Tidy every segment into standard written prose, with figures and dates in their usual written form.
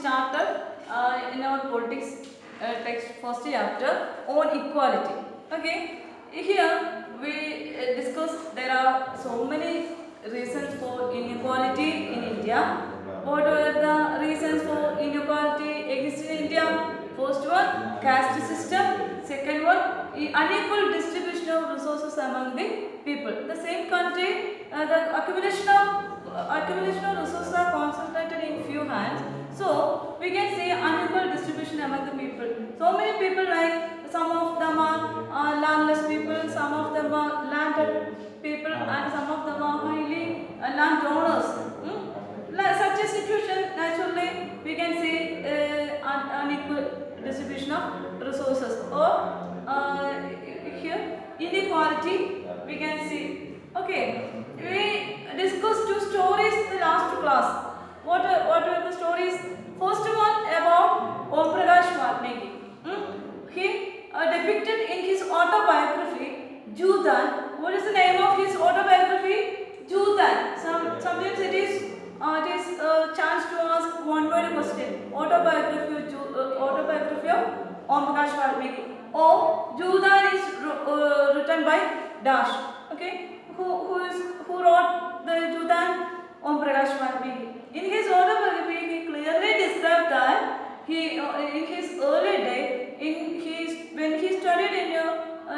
started in our politics text first chapter on equality. Okay, here we discuss there are so many reasons for inequality in India. What are the reasons for inequality exists in India? First one, caste system. Second one, unequal distribution of resources among the people. The same country, the accumulation of resources are concentrated in few hands. So we can say unequal distribution among the people. So many people, like some of them are landless people, some of them are landed people, and some of them are highly landowners. Such a situation, naturally, we can say unequal distribution of resources, or here inequality we can see. Okay, we discussed two stories in the last class. What were the stories? First one about Om Prakash Valmiki. He depicted in his autobiography Judan. What is the name of his autobiography? Judan. Sometimes it is a chance to ask one word question. Autobiography of Om Prakash Valmiki. Oh, Judan is written by Dash. Okay, who wrote the Judan? Om Prakash Valmiki. In his autobiography, he clearly described that he in his early day, when he studied in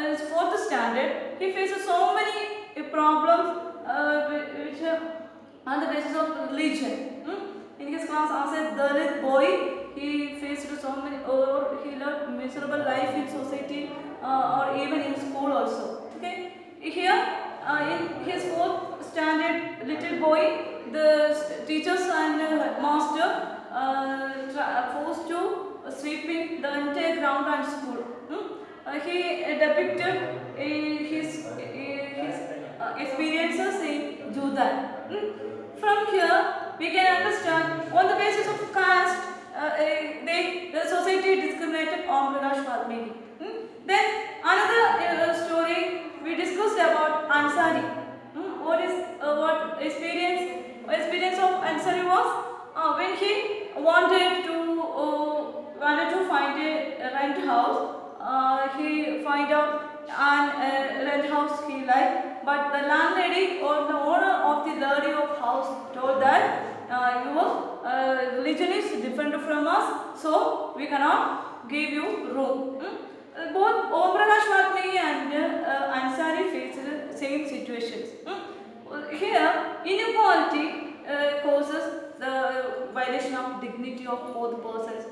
his fourth standard, he faced so many problems which on the basis of religion. In his class, as a Dalit boy, he faced so many, or he lived miserable life in society or even in school also. Okay, here in his fourth standard, little boy, the teachers and master forced to sweeping the entire ground and school. He depicted his experiences in Judan. From here, we can understand on the basis of caste, the society discriminated Om Prakash Valmiki. Then another story we discussed about Ansari. What experience of Ansari was when he wanted to find a rent house. He find out an rent house he liked, but the landlady or the owner of the lady of house told that your religion is different from us, so we cannot give you room. Both Om Prakash Valmiki and Ansari faced the same situations. Here, inequality causes the violation of dignity of both persons,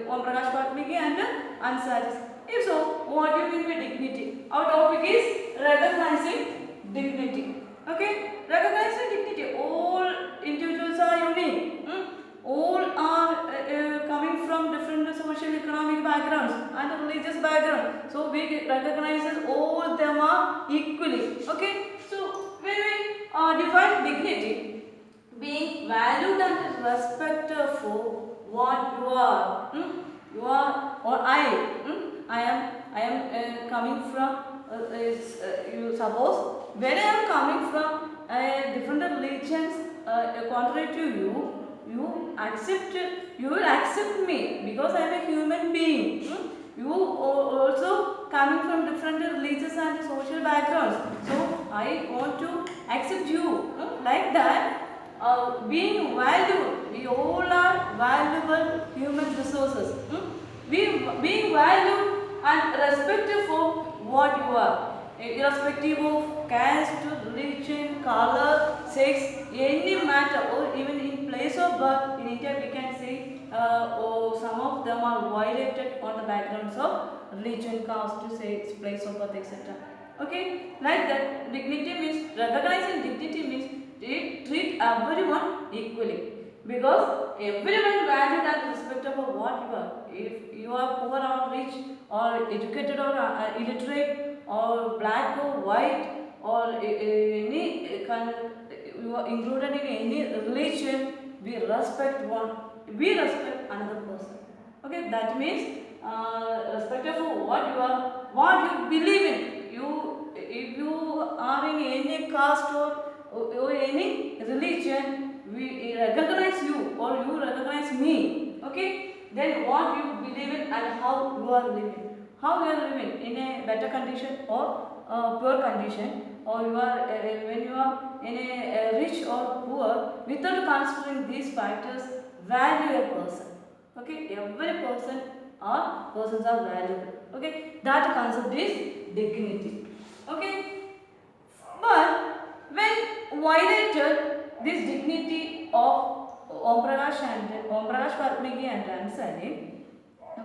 Om Prakash Valmiki and Ansari. If so, what do you mean by dignity? Our topic is recognizing dignity. Okay, recognizing dignity. All individuals are unique. All are coming from different social economic backgrounds and religious background. So we recognize all them are equally. Okay, so when we define dignity, being valued and respected for what you are. You are, or I am coming from. You suppose when I am coming from different religions, contrary to you, you will accept me because I am a human being. You also coming from different religious and social backgrounds, so I want to accept you. Like that, being valued, we all are valuable human resources. Being valued and respected for what you are, irrespective of caste, religion, color, sex, any matter, or even in place of birth. In India, we can say some of them are violated on the backgrounds of religion, caste, sex, place of birth, etc. Okay, like that, dignity means, recognizing dignity means treat everyone equally, because everyone valued and respected for what you are. If you are poor or rich, or educated or illiterate, or black or white, or any kind, you are included in any religion, we respect another person. Okay, that means respected for what you are, what you believe in. If you are in any caste or any religion, we recognize you or you recognize me. Okay. then what you believe in and how you are living. How you are living in a better condition or poor condition, or you are when you are in a rich or poor, without considering these factors, value a person. Okay, every person or persons are valuable. Okay, that concept is dignity. Okay, but when violated this dignity of Om Prakash Varmiki and Ansari,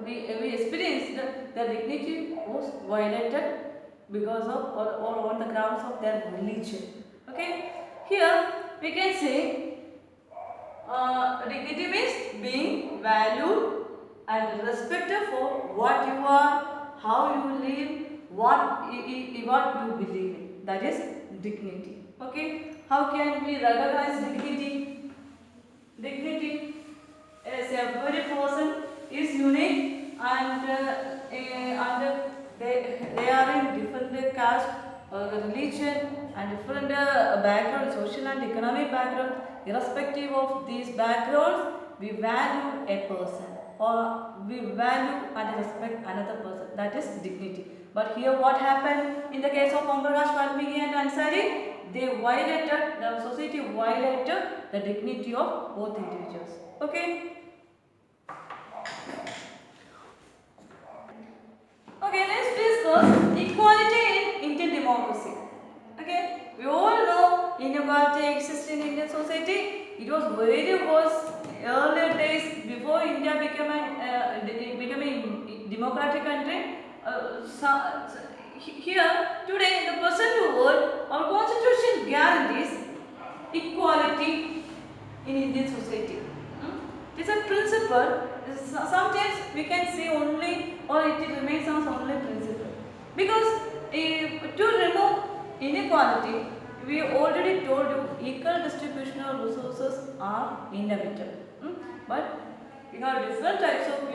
we experienced the dignity was violated because of or on the grounds of their religion. Okay, here we can say dignity means being valued and respected for what you are, how you live, what you believe in. That is dignity. Okay, how can we recognize dignity? Dignity is every person is unique and they are in different caste, religion and different background, social and economic background. Irrespective of these backgrounds, we value a person or we value and respect another person. That is dignity. But here what happened in the case of Om Prakash Varmiki and Ansari? The society violated the dignity of both individuals. Okay. Okay, let's discuss equality in Indian democracy. Okay, we all know inequality exists in Indian society. It was very worse earlier days before India became a democratic country. Here today in the present world, our constitution guarantees equality in Indian society. It is a principle. Sometimes we can say only, or it remains as only principle. Because to remove inequality, we already told you equal distribution of resources are inevitable. But we have different types of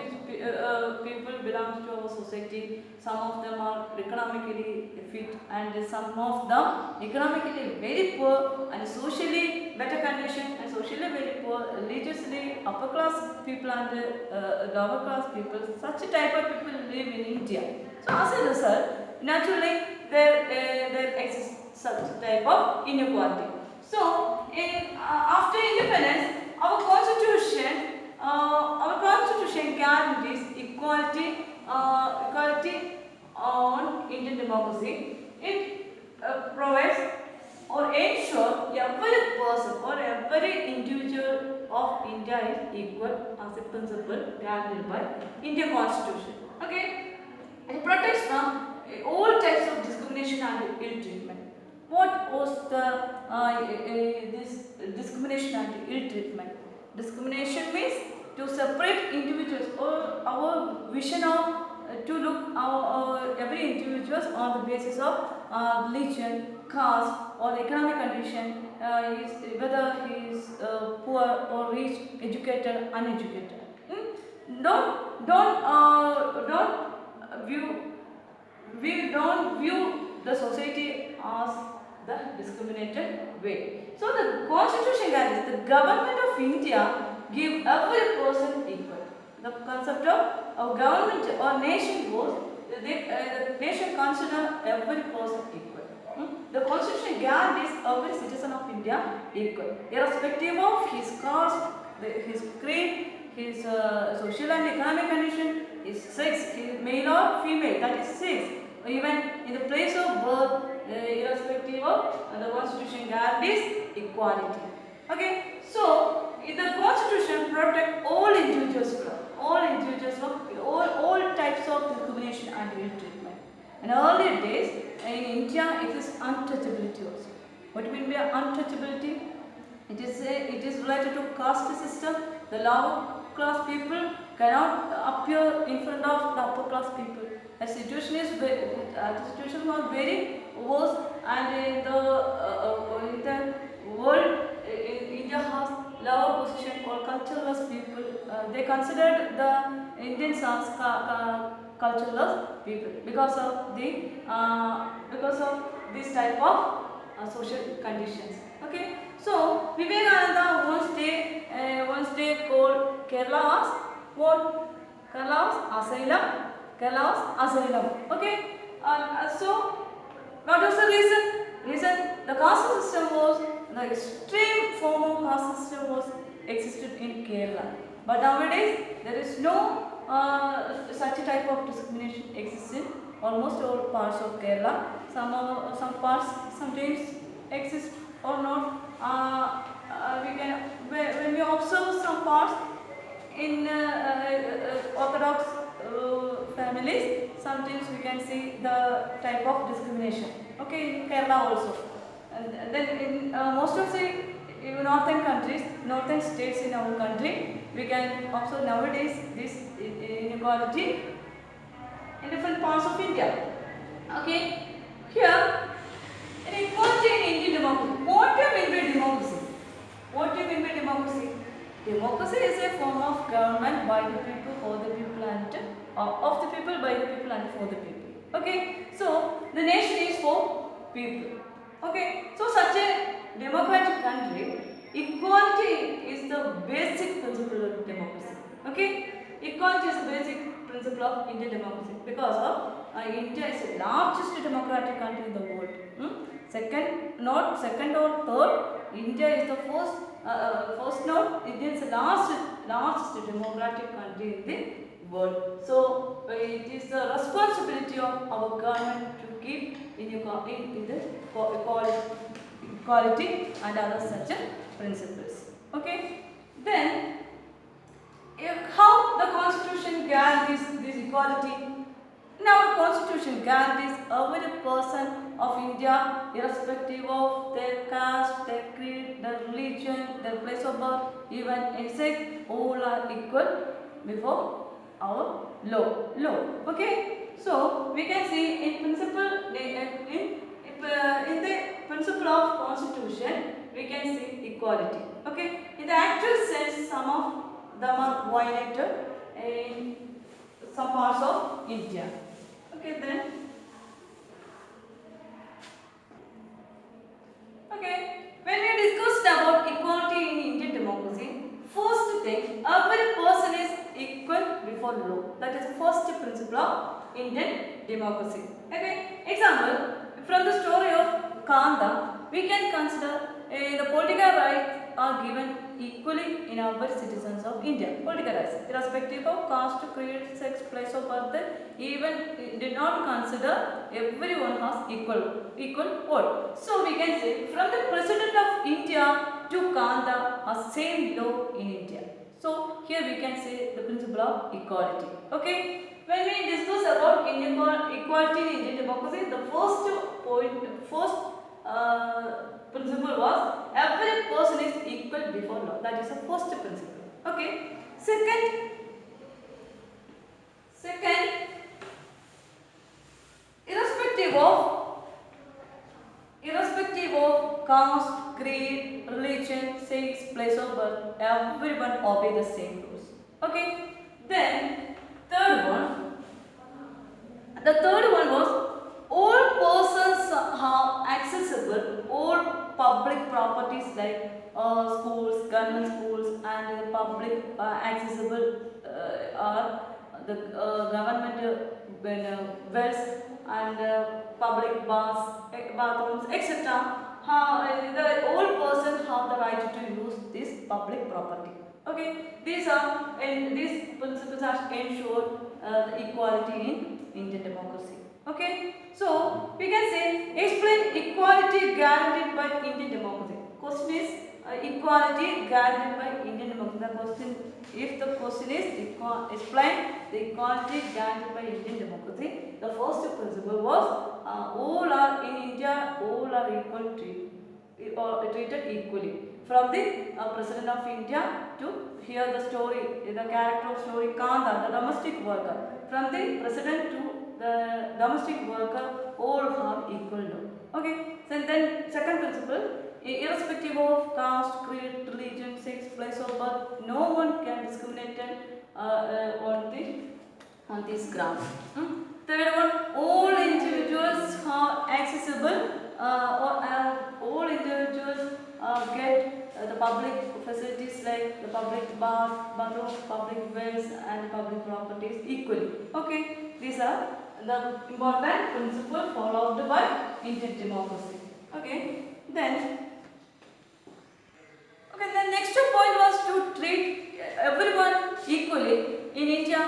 people belong to our society. Some of them are economically fit and some of them economically very poor and socially better condition and socially very poor, religiously upper class people and lower class people. Such a type of people live in India. So as a result, naturally there exists such type of inequality. So after independence, our constitution guarantees equality on Indian democracy. It provides or ensures every person or every individual of India is equal as a principle guaranteed by Indian constitution. Okay, it protects from all types of discrimination and ill treatment. What was this discrimination and ill treatment? Discrimination means to separate individuals, or our vision of to look every individuals on the basis of religion, caste or economic condition, whether he is poor or rich, educated, uneducated. Don't view we don't view the society as the discriminated way. So the constitution guarantees the government of India give every person equal. The concept of government or nation was the nation consider every person equal. The constitution guarantees every citizen of India equal, irrespective of his caste, his creed, his social and economic condition, his sex, his male or female, that is sex. Even in the place of birth, irrespective of the constitution guarantees equality. Okay, so the constitution protects all individuals from all types of discrimination and ill treatment. In earlier days, in India, it is untouchability also. What do you mean by untouchability? It is related to caste system. The lower class people cannot appear in front of the upper class people. The situation was very worse, and in the world, India has lower position called cultureless people. They considered the Indians as cultureless people because of this type of social conditions. Okay, so Vivekananda once they called Kerala as what? Kerala's asylum. Kerala's asylum. Okay. So what was the reason? Reason the caste system was the extreme form of caste system was existed in Kerala. But nowadays there is no such a type of discrimination exists in almost all parts of Kerala. Some parts sometimes exist or not. We can when we observe some parts in Orthodox families, sometimes we can see the type of discrimination. Okay, in Kerala also. And then in most of the northern countries, northern states in our country, we can observe nowadays this inequality in different parts of India. Okay, here inequality in Indian democracy. What do you mean by democracy? What do you mean by democracy? Democracy is a form of government by the people, for the people, and of the people, by the people, and for the people. Okay, so the nation is for people. Okay, so such a democratic country, equality is the basic principle of democracy. Okay, equality is the basic principle of Indian democracy because of India is the largest democratic country in the world. Not second or third. India is the first note. India is the largest democratic country in the world. So it is the responsibility of our government to keep in the equality and other such principles. Okay. Then how the constitution guarantees this equality? Now, constitution guarantees every person of India, irrespective of their caste, their creed, their religion, their place of birth, even in sex, all are equal before our law. Okay, so we can see in principle in the principle of constitution we can see equality. Okay, in the actual sense, some of them are violated in some parts of India. Okay, then. Okay, when we discussed about equality in Indian democracy, first thing, every person is equal before law. That is the first principle of Indian democracy. Okay, example, from the story of Kanda, we can consider the political rights are given equally in our citizens of India. Political rights, irrespective of caste, creed, sex, place of birth, even did not consider everyone has equal vote. So we can say from the President of India to Kanda has same law in India. So here we can say the principle of equality. Okay. When we discuss about equality in Indian democracy, the first principle was every person is equal before law. That is the first principle. Okay. Second, irrespective of caste, creed, religion, sex, place of birth, everyone obey the same rules. Okay. Then the third one was all persons are accessible, all public properties like schools, government schools, and public accessible are the government wells and public bathrooms, etc. All persons have the right to use this public property. Okay, these principles are ensured the equality in Indian democracy. Okay, so we can say explain equality guaranteed by Indian democracy. Question is equality guaranteed by Indian democracy. The question, if the question is explain the equality guaranteed by Indian democracy, the first principle was all are in India, all are equal treated equally. From the President of India to hear the story, the character of story Kanda, the domestic worker. From the President to the domestic worker, all have equal law. Okay, so then second principle, irrespective of caste, creed, religion, sex, place of birth, no one can discriminate on this ground. Third one, all individuals are accessible all individuals get the public facilities like the public bathroom, public wells and public properties equally. Okay, these are the important principles followed by Indian democracy. Okay, then the next point was to treat everyone equally. In India,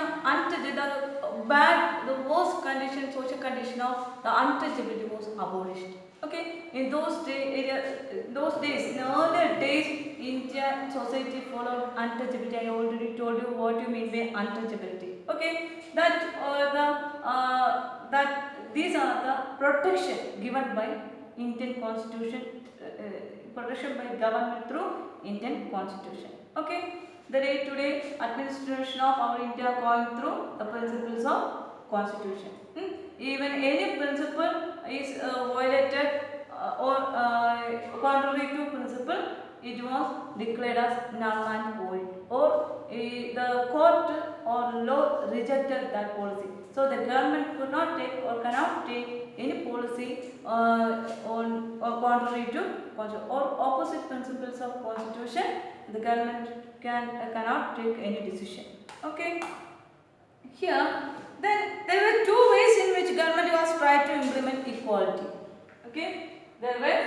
the worst condition, social condition of the untouchability was abolished. Okay, in those days, in earlier days, Indian society followed untouchability. I already told you what you mean by untouchability. Okay, that these are the protection given by Indian Constitution, protection by government through Indian Constitution. Okay, the day-to-day administration of our India going through the principles of Constitution. Even any principle is violated or contrary to principle, it was declared as null and void, or the court or law rejected that policy. So the government could not take or cannot take any policy on or contrary to or opposite principles of Constitution. The government cannot take any decision. Okay. Here, then there were two ways in which government was trying to implement equality. Okay, there were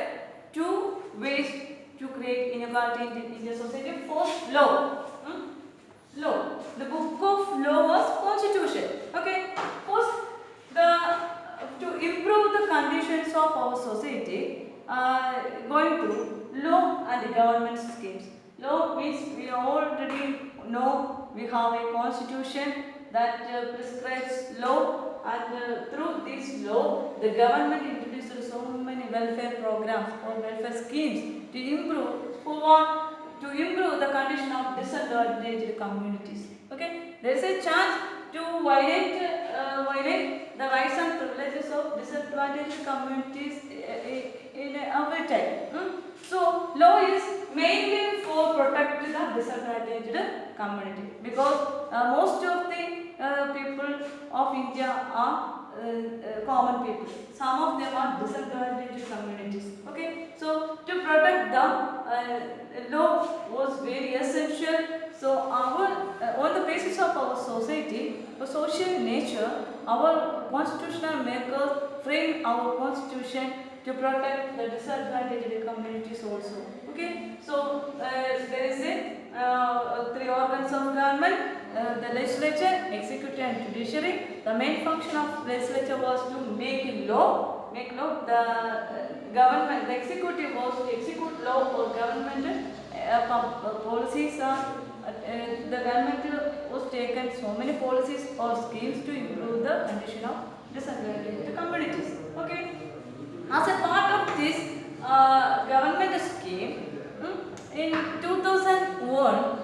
two ways to create inequality in Indian society. First, law. Law. The book of law was Constitution. Okay. First, to improve the conditions of our society, going through law and the government schemes. Law means we already know we have a constitution that prescribes law, and through this law the government introduced so many welfare programs or welfare schemes to improve the condition of disadvantaged communities. Okay, there is a chance to violate the rights and privileges of disadvantaged communities in every time. So law is mainly for protecting the disadvantaged community, because most of the people of India are common people. Some of them are disadvantaged communities. Okay, so to protect them, law was very essential. So on the basis of our society, for social nature, our constitutional makers frame our constitution to protect the disadvantaged communities also. Okay, so there is three organs of government: the legislature, executive, and judiciary. The main function of legislature was to make law. The government, the executive was to execute law or government policies. The government was taken so many policies or schemes to improve the condition of disadvantaged communities. Okay. As a part of this government scheme, in 2001,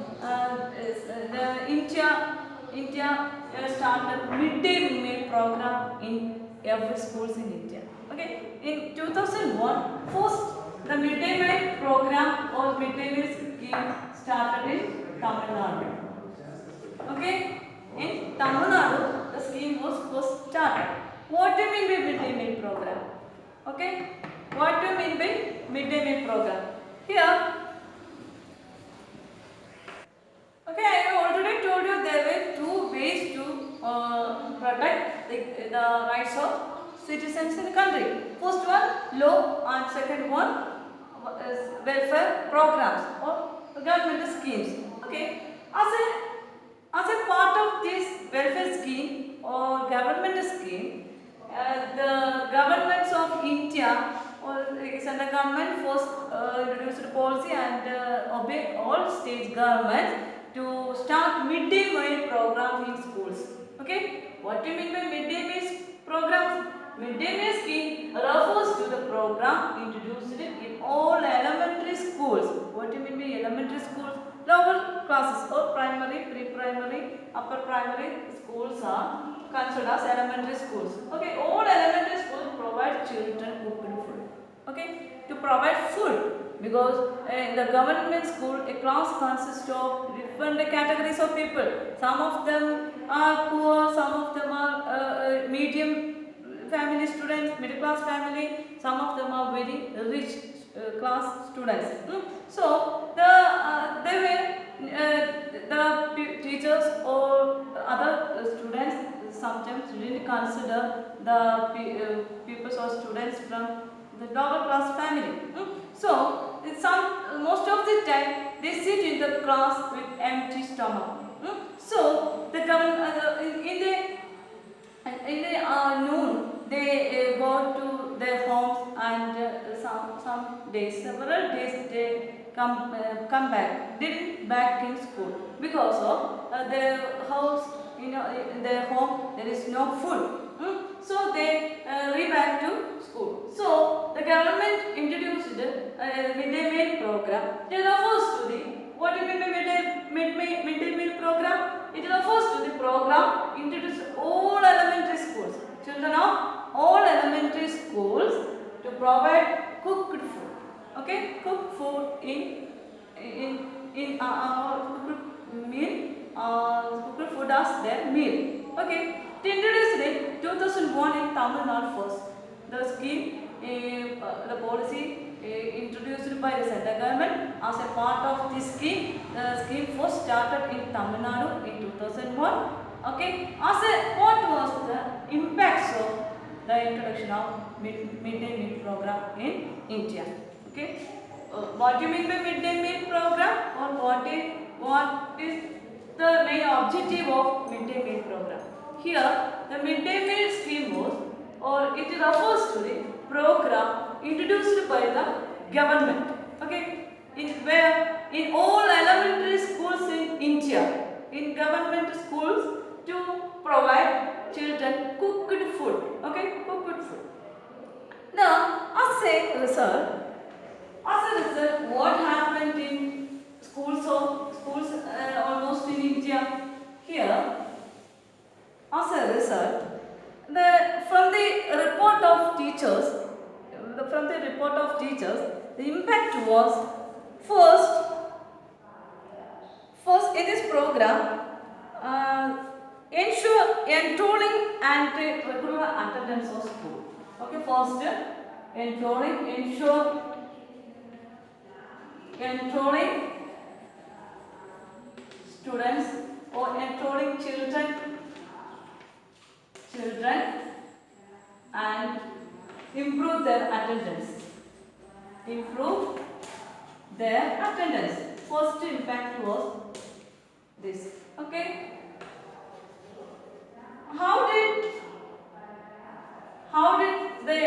India started midday meal program in every schools in India. Okay, in 2001, first the midday meal program or midday meal scheme started in Tamil Nadu. Okay, in Tamil Nadu, the scheme was first started. What do you mean by midday meal program? Okay, what do you mean by midday meal program? Here, okay, I already told you there were two ways to protect the rights of citizens in the country. First one, law, and second one is welfare programs or government schemes. Okay, as a part of this welfare scheme or government scheme, the governments of India or central government first introduced policy and obey all state governments to start midday meal program in schools. Okay, what do you mean by midday meal programs? Midday meal scheme refers to the program introduced in all elementary schools. What do you mean by elementary schools? Lower classes or primary, pre-primary, upper primary schools are considered as elementary schools. Okay, all elementary schools provide children cooked food. Okay, to provide food, because in the government school a class consists of different categories of people. Some of them are poor, some of them are medium family students, middle class family, some of them are very rich class students. So they were teachers or other students sometimes didn't consider the pupils or students from the lower class family. So most of the time they sit in the class with empty stomach. So the in the noon they go to their homes, and some days, several days they come back, didn't back in school because of their house, in their home there is no food. So they re back to school. So the government introduced midday meal program. It refers to the, what do you mean by midday meal program? It refers to the program introduced all elementary schools, children of all elementary schools, to provide cooked food. Okay, cooked food in cooked meal, cooked food as their meal. Okay, they introduced it 2001 in Tamil Nadu first. The scheme, the policy introduced by the central government. As a part of this scheme, the scheme first started in Tamil Nadu in 2001. Okay, what was the impacts of the introduction of midday meal program in India? Okay, what do you mean by midday meal program, or what is the main objective of midday meal program? Here, the midday meal scheme was, or it refers to the program introduced by the government. Okay, in all elementary schools in India, in government schools, to provide children cooked food. Okay, cooked food. Now, as a result, what happened in schools almost in India? Here, as a result, from the report of teachers, the impact was first in this program, ensure enrolling and regular attendance of school. Okay, first ensure enrolling students or enrolling children and improve their attendance. First impact was this. Okay. How did the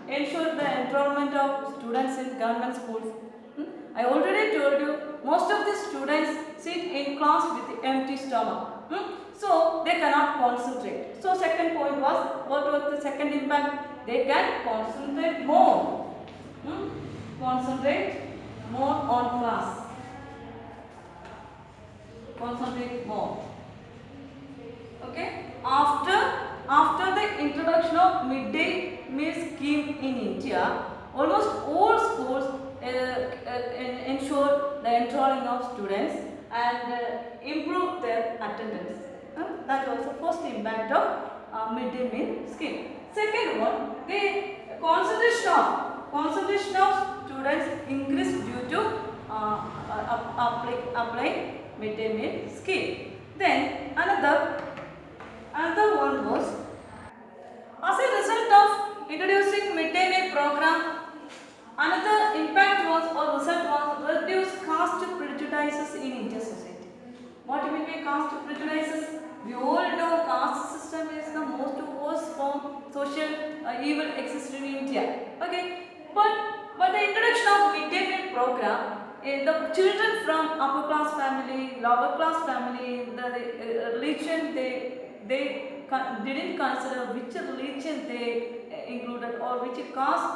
ensure the enrollment of students in government schools? I already told you, most of the students sit in class with empty stomach. So they cannot concentrate. So second point was, what was the second impact? They can concentrate more. Concentrate more on class. Concentrate more. Okay. After the introduction of midday meal scheme in India, almost all schools ensure the enrolling of students and improve their attendance. That was the first impact of midday meal scheme. Second one, the concentration of students increased due to applying midday meal scheme. Then another one was, as a result of introducing midday meal program, another impact was, or result was, reduced caste prejudices in Indian society. What do you mean by caste prejudices? We all know caste system is the most worst form social evil existing in India. Okay, but the introduction of midday meal program, the children from upper class family, lower class family, the religion they didn't consider which religion they included, or which caste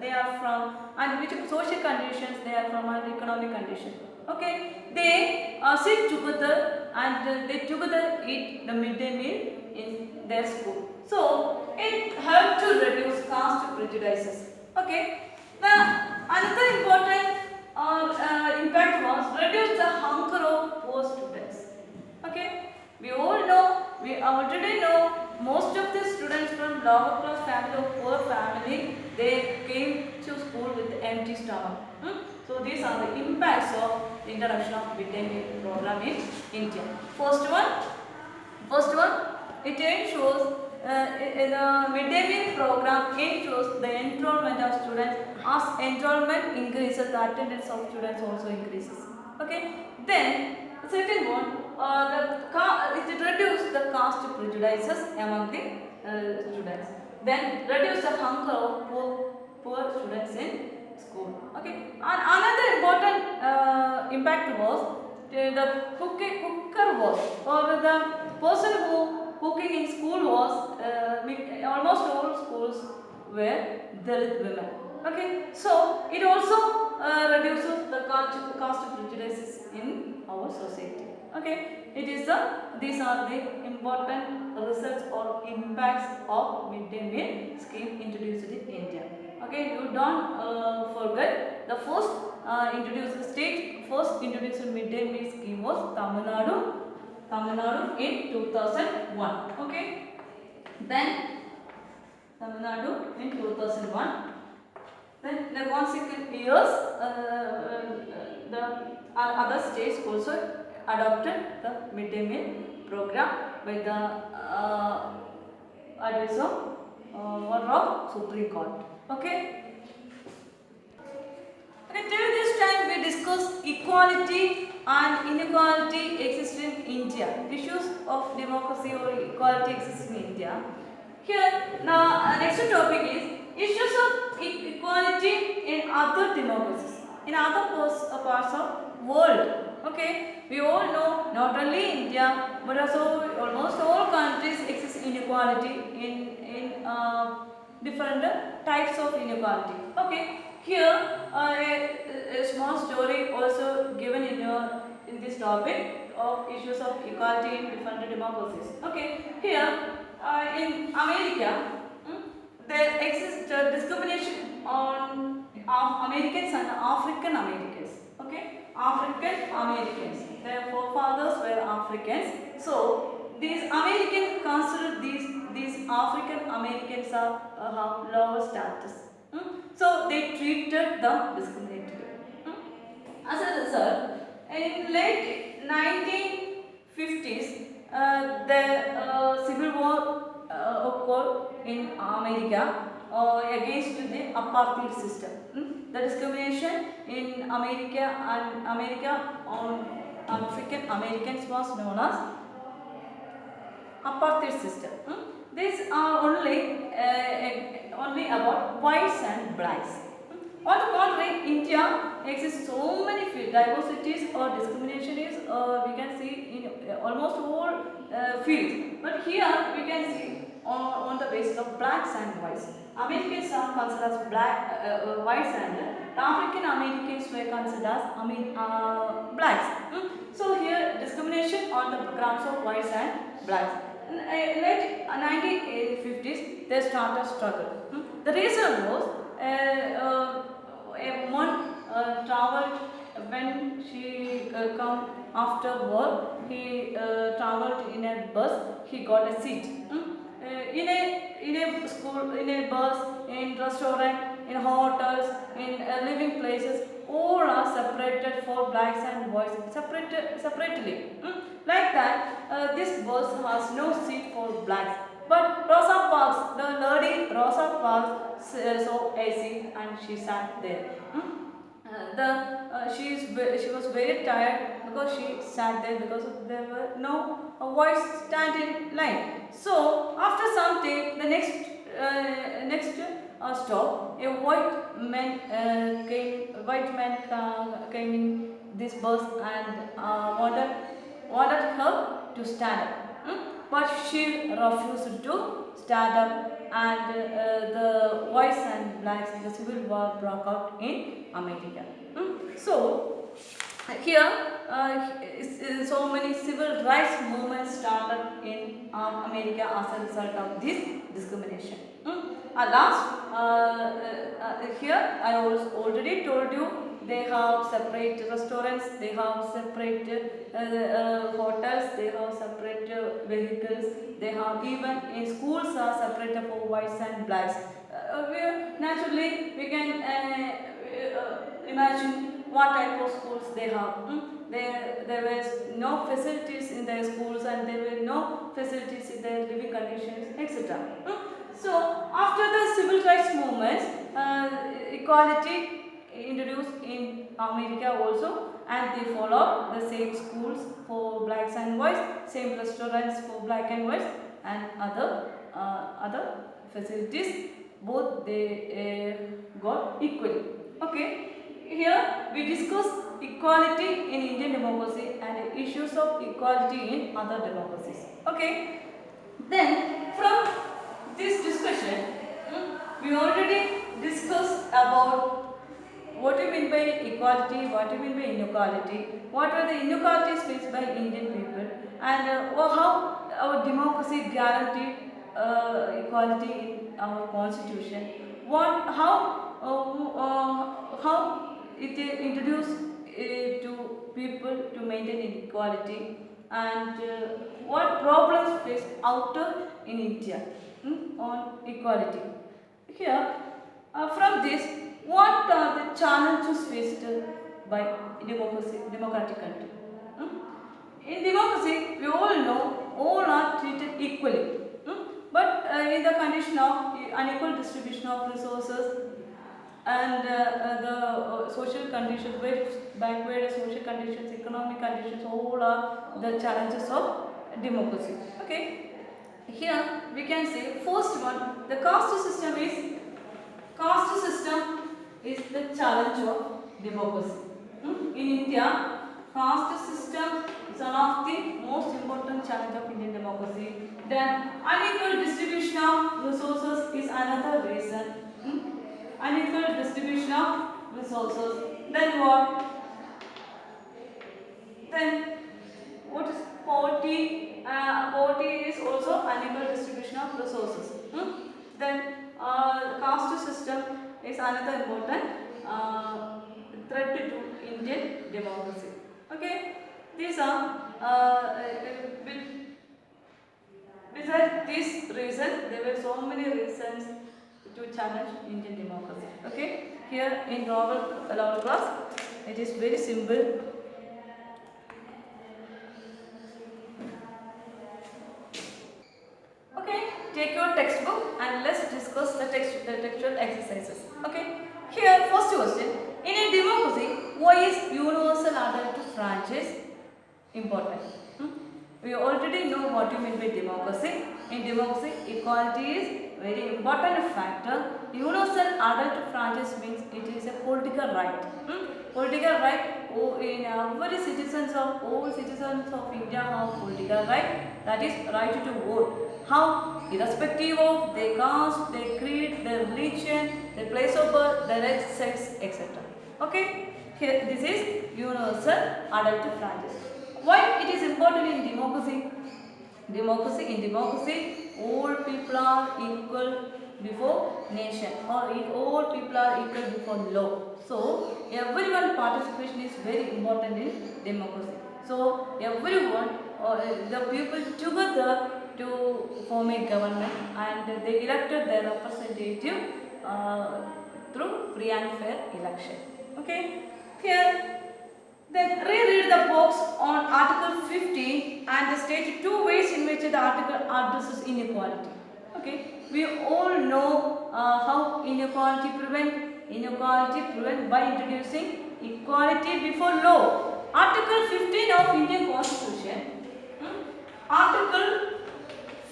they are from, and which social conditions they are from, and economic condition. Okay, they sit together and they together eat the midday meal in their school. So it helped to reduce caste prejudices. Okay, another important impact was reduce the hunger of poor students. Okay, we already know most of the students from lower class family or poor family, they came to school school with empty stomach. So these are the impacts of the introduction of midday meal program in India. First one, it ensures in the midday meal program ensures the enrollment of students. As enrollment increases, the attendance of students also increases. Okay. Then the second one, it reduces the caste prejudices among the students. Then reduce the hunger of poor students in school. Okay. And another important impact was the cooker was, or the person who cooking in school was, almost all schools were Dalit women. Okay. So it also reduces the caste prejudices in our society. Okay. These are the important results or impacts of midday meal scheme introduced in India. Okay, you don't forget the first introduced midday meal scheme was Tamil Nadu in 2001. Okay, then Tamil Nadu in 2001. Then the consequent years, the other states also adopted the midday meal program by the advice of order of Supreme Court. Okay. Till this time we discussed equality and inequality exist in India. Issues of democracy or equality exist in India. Here now next topic is issues of equality in other democracies, in other parts of world. Okay, we all know not only India but also almost all countries exist inequality in different types of inequality. Okay, here a small story also given in this topic of issues of equality in different democracies. Okay, here in America, there exists discrimination on Americans and African Americans. Okay, African Americans. Their forefathers were Africans. So these Americans consider these African Americans are have lower status. So they treated them discriminatorily. As a result, in late 1950s, the civil war occurred in America against the apartheid system. The discrimination in America on African Americans was known as apartheid system. These are only about whites and blacks. On the contrary, India exists so many diversities or discrimination is we can see in almost all fields. But here we can see on the basis of blacks and whites. Americans are considered as whites, and the African Americans were considered as blacks. So here discrimination on the grounds of whites and blacks. In late 1950s, they started struggle. The reason was a woman traveled when she come after work. He traveled in a bus. He got a seat. In a school, in a bus, in restaurant, in hotels, in living places, all are separated for blacks and whites separately. Like that, this bus has no seat for blacks. But Rosa Parks, the lady Rosa Parks saw a seat and she sat there. She was very tired because she sat there because there were no whites stand in line. So after some time, the next stop, a white man came in this bus and wanted her to stand up. But she refused to stand up, and the whites and blacks, the civil war broke out in America. So here so many civil rights movements started in America as a result of this discrimination. Here I was already told you, they have separate restaurants, they have separate hotels, they have separate vehicles, they have even in schools are separated for whites and blacks. naturally we can imagine what type of schools they have. There was no facilities in their schools and there were no facilities in their living conditions, etc. So after the civil rights movement, equality introduced in America also, and they followed the same schools for blacks and whites, same restaurants for black and whites, and other facilities. Both they got equally. Okay. Here we discuss equality in Indian democracy and issues of equality in other democracies. Okay. Then from this discussion, we already discussed about what you mean by equality, what you mean by inequality, what are the inequalities faced by Indian people, and how our democracy guaranteed equality in our constitution. How it introduced to people to maintain inequality, and what problems face outer in India on equality. Here, from this, what are the challenges faced by democratic country? In democracy, we all know all are treated equally, but in the condition of unequal distribution of resources and the social conditions, very backward social conditions, economic conditions, all are the challenges of democracy. Okay. Here we can say first one, the caste system is the challenge of democracy. In India, caste system is one of the most important challenge of Indian democracy. Then unequal distribution of resources is another reason. Unequal distribution of resources. Then what? Then what is poverty? Poverty is also unequal distribution of resources. Then caste system is another important threat to Indian democracy. Okay, these are besides this reason, there were so many reasons to challenge Indian democracy. Okay, here in lower class, it is very simple. Okay, take your textbook and let's discuss the textual exercises. Okay, here first question: in a democracy, why is universal adult franchise important? We already know what you mean by democracy. In democracy, equality is very important factor. Universal adult franchise means it is a political right. Political right. In every all citizens of India have political right. That is right to vote. How? Irrespective of their caste, their creed, their religion, their place of birth, their sex, etc. Okay. Here, this is universal adult franchise. Why it is important in democracy? In democracy, all people are equal before nation, or all people are equal before law. So, everyone participation is very important in democracy. So, everyone, the people together to form a government, and they elected their representative through free and fair election. Okay, here. Then reread the box on Article 15 and state two ways in which the article addresses inequality. Okay, we all know how inequality prevent by introducing equality before law. Article 15 of Indian Constitution. Article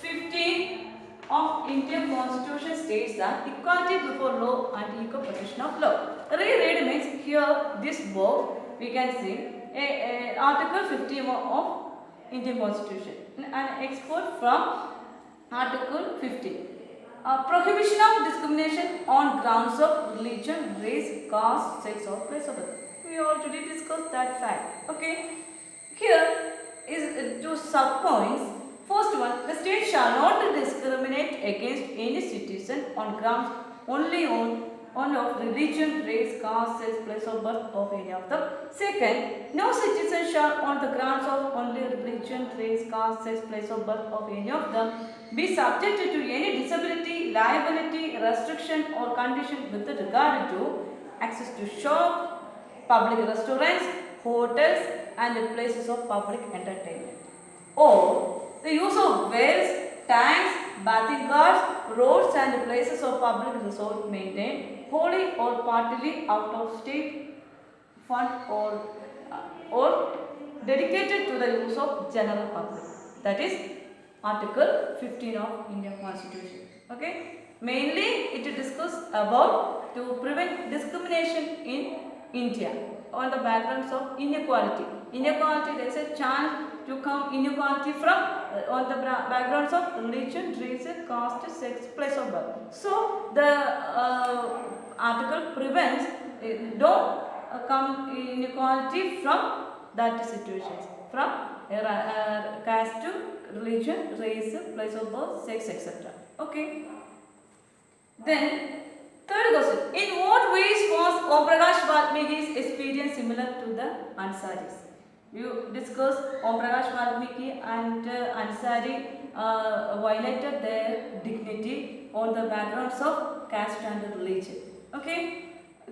15 of Indian Constitution states that equality before law and equal protection of law. Reread means here this book. We can see Article 15 of Indian Constitution, an export from Article 15. Prohibition of discrimination on grounds of religion, race, caste, sex or place of birth. We already discussed that fact. Okay. Here is two sub-points. First one, the state shall not discriminate against any citizen on grounds only of religion, race, caste, sex, place of birth of any of them. Second, no citizen shall on the grounds of only religion, race, caste, sex, place of birth of any of them be subjected to any disability, liability, restriction or condition with regard to access to shop, public restaurants, hotels and places of public entertainment, or the use of wells, tanks, bathing guards, roads and places of public resort maintained wholly or partly out of state fund or dedicated to the use of general public. That is Article 15 of Indian Constitution. Okay. Mainly it discusses about to prevent discrimination in India on the backgrounds of inequality. Inequality, there is a chance to come inequality from on the backgrounds of religion, race, caste, sex, place of birth. So the article prevents don't come inequality from that situations, from caste to religion, race, place of birth, sex, etc. Okay. Then third question, in what ways was Om Prakash Valmiki's experience similar to the Ansaris? You discussed Om Prakash Valmiki and Ansari violated their dignity on the backgrounds of caste and religion. Okay.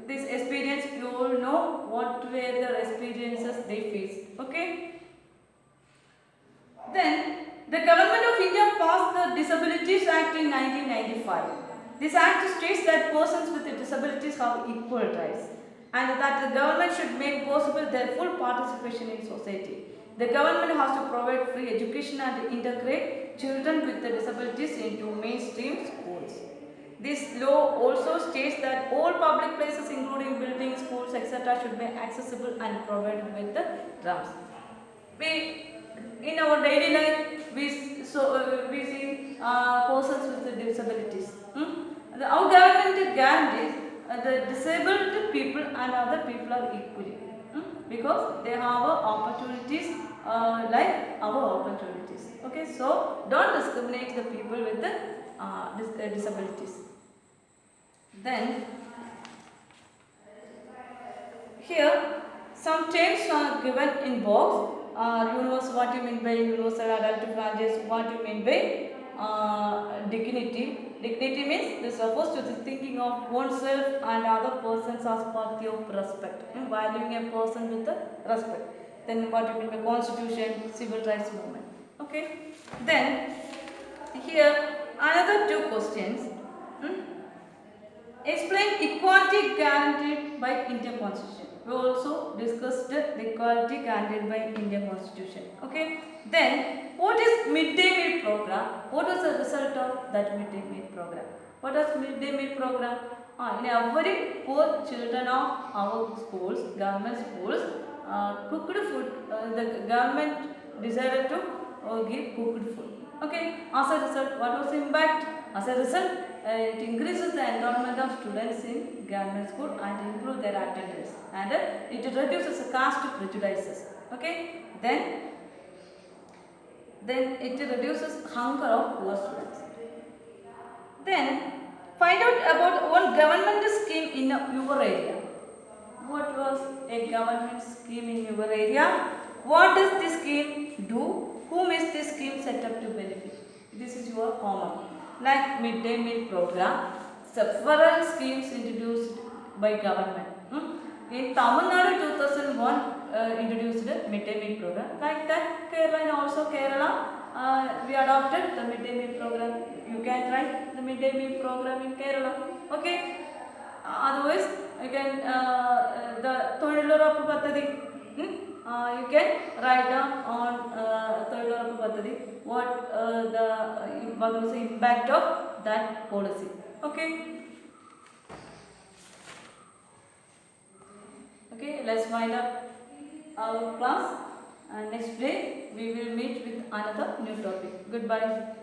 This experience, you all know what were the experiences they faced. Okay. Then the government of India passed the Disabilities Act in 1995. This act states that persons with disabilities have equal rights and that the government should make possible their full participation in society. The government has to provide free education and integrate children with disabilities into mainstream schools. This law also states that all public places including buildings, schools, etc. should be accessible and provided with the ramps. In our daily life, we see persons with disabilities. Our government guarantees the disabled people and other people are equally, because they have opportunities like our opportunities. Okay, so don't discriminate the people with the disabilities. Then here some terms are given in box. Universal, what you mean by universal adult franchise? What you mean by dignity? Dignity means this refers to the thinking of oneself and other persons as worthy of respect, valuing a person with the respect. Then what you mean by constitution, civil rights movement. Okay. Then here another two questions. Explain equality guaranteed by Indian Constitution. We also discussed the equality guaranteed by Indian Constitution. Okay. Then what is midday meal program? What was the result of that midday meal program? What was midday meal program? In every poor children of our schools, government schools, cooked food. The government decided to give cooked food. Okay. As a result, what was the impact? As a result, it increases the enrollment of students in government school and improve their attendance, and it reduces the caste prejudices. Okay. Then it reduces hunger of poor students. Then find out about one government scheme in your area. What was a government scheme in your area? What does this scheme do? Whom is this scheme set up to benefit? This is your homework. Like midday meal program, several schemes introduced by government. In Tamil Nadu 2001 introduced the midday meal program. Like that, Kerala and also Kerala, we adopted the midday meal program. You can write the midday meal program in Kerala. Okay. Otherwise, you can the Thozhilurappu Paddhathi. You can write down on Thozhilurappu Paddhathi what was the impact of that policy. Okay. Okay, let's wind up our class, and next day we will meet with another new topic. Goodbye.